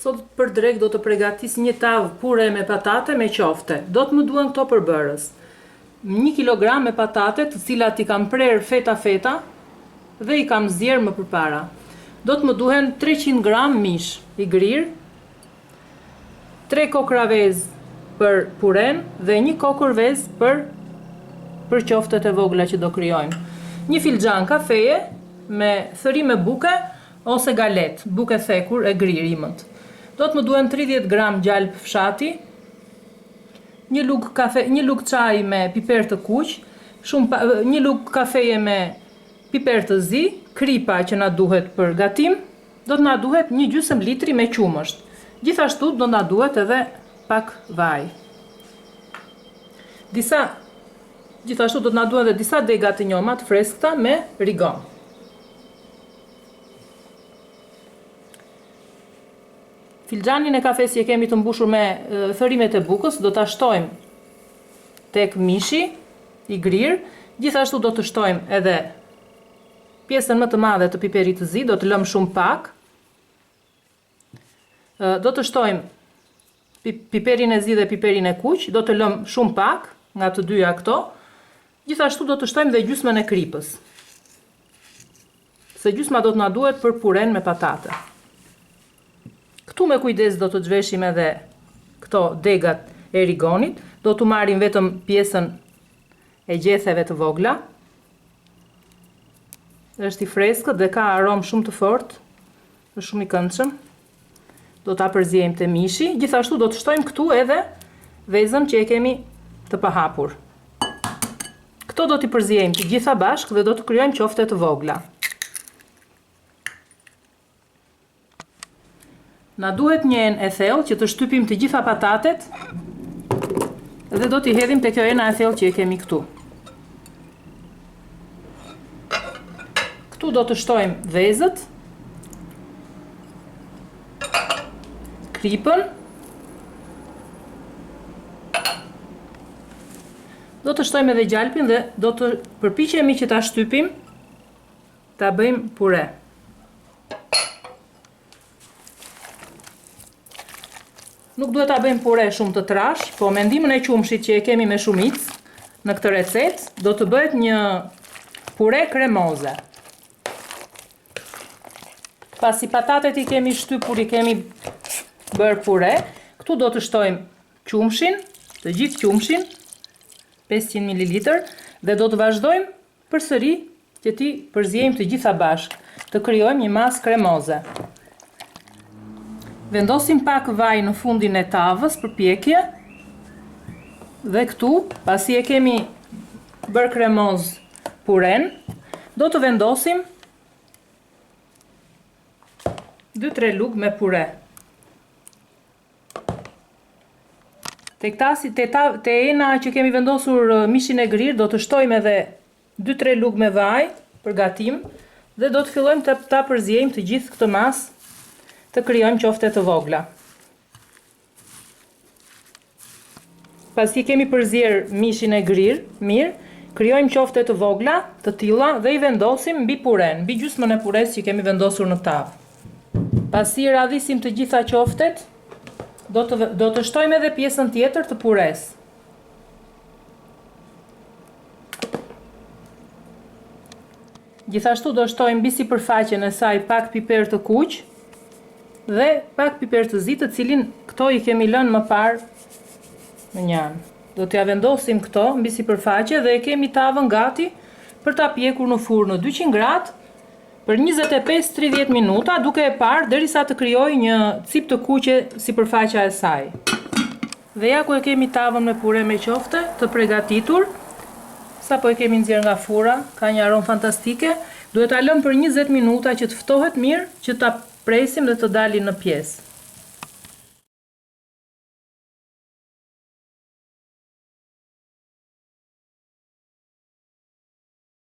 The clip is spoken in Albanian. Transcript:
Sot për drek do të përgatis një tavë pure me patate me qofte. Do të më duhen këto përbërës. 1 kg me patate, të cilat i kam prerë feta dhe i kam zjerë më përpara. Do të më duhen 300 g mish i grirë, 3 kokra vezë për puren dhe 1 kokër vezë për qoftet e vogla që do krijojmë. 1 filxhan kafeje me thëri me buke ose galet, buke thekur e grirë imët. Do të më duhen 30 g gjalp fshati, 1 lugë çaj me piper të kuq, 1 lugë kafeje me piper të zi, kripa që na duhet për gatim, do të na duhet 1/2 litri me qumësht. Gjithashtu do na duhet edhe pak vaj. Gjithashtu do të na duhen edhe disa dega të njoma të freskëta me rigon. Filxhanin e kafes që e kemi të mbushur me thërimet e bukës do ta shtojmë tek mishi i grirë, gjithashtu do të shtojmë edhe pjesën më të madhe të piperit të zi, do të lëmë shumë pak. Do të shtojmë piperin e zi dhe piperin e kuq, do të lëmë shumë pak nga të dyja këto. Gjithashtu do të shtojmë dhe gjysmën e kripës. Se gjysma do të na duhet për puren me patate. Këtu me kujdes do të zhveshim edhe këto degat e rigonit, do të marrim vetëm pjesën e gjetheve të vogla. Është i freskët dhe ka aromë shumë të fortë, është shumë i këndshëm. Do ta përziejmë te mishi, gjithashtu do të shtojmë këtu edhe vezën që e kemi të pahapur. Këto do t'i përziejmë të gjitha bashkë dhe do të krijojmë qofte të vogla. Na duhet një enë e thellë që të shtypim të gjitha patatet dhe do t'i hedhim te kjo ena e thellë që e kemi këtu. Këtu do të shtojmë vezët, kripën, do të shtojmë edhe gjalpin dhe do të përpiqemi që ta shtypim, ta bëjmë pure. Nuk duhet ta bëjmë pure shumë të trash, po me ndihmën e qumshit që e kemi me shumicë në këtë recetë, do të bëhet një pure kremoze. Pasi patatet i kemi shtypur, i kemi bërë pure, këtu do të shtojmë qumshin, të gjithë qumshin, 500 ml, dhe do të vazhdojmë përsëri që ti përziejmë të gjitha bashkë, të krijojmë një masë kremoze. Vendosim pak vaj në fundin e tavës për pjekje dhe këtu, pasi e kemi bërë kremoz puren, do të vendosim 2-3 lugë me pure. Te ena që kemi vendosur mishin e grirë, do të shtojmë edhe 2-3 lugë me vaj për gatim dhe do të fillojmë ta përziejmë të gjithë këtë masë, të krijojmë qofte të vogla. Pasi kemi përzier mishin e grirë, mirë, krijojmë qofte të vogla, të tilla dhe i vendosim mbi puren, mbi gjysmën e pures që kemi vendosur në tavë. Pasi radhisim të gjitha qoftet, do të shtojmë edhe pjesën tjetër të pures. Gjithashtu do shtojmë mbi sipërfaqen e saj pak piper të kuq dhe pak piper të zi, të cilin këto i kemi lënë më parë në një anë. Do t'ja vendosim këto mbi sipërfaqe dhe e kemi tavën gati për ta pjekur në furrë në 200 gradë për 25-30 minuta, duke e parë derisa të krijojë një cip të kuqe sipërfaqja e saj. Dhe ja ku e kemi tavën me pure me qofte të përgatitur, sapo e kemi nxjerr nga furra, ka një aromë fantastike. Duhet ta lëmë për 20 minuta që të ftohet mirë, që ta presim dhe të dalin në pjesë.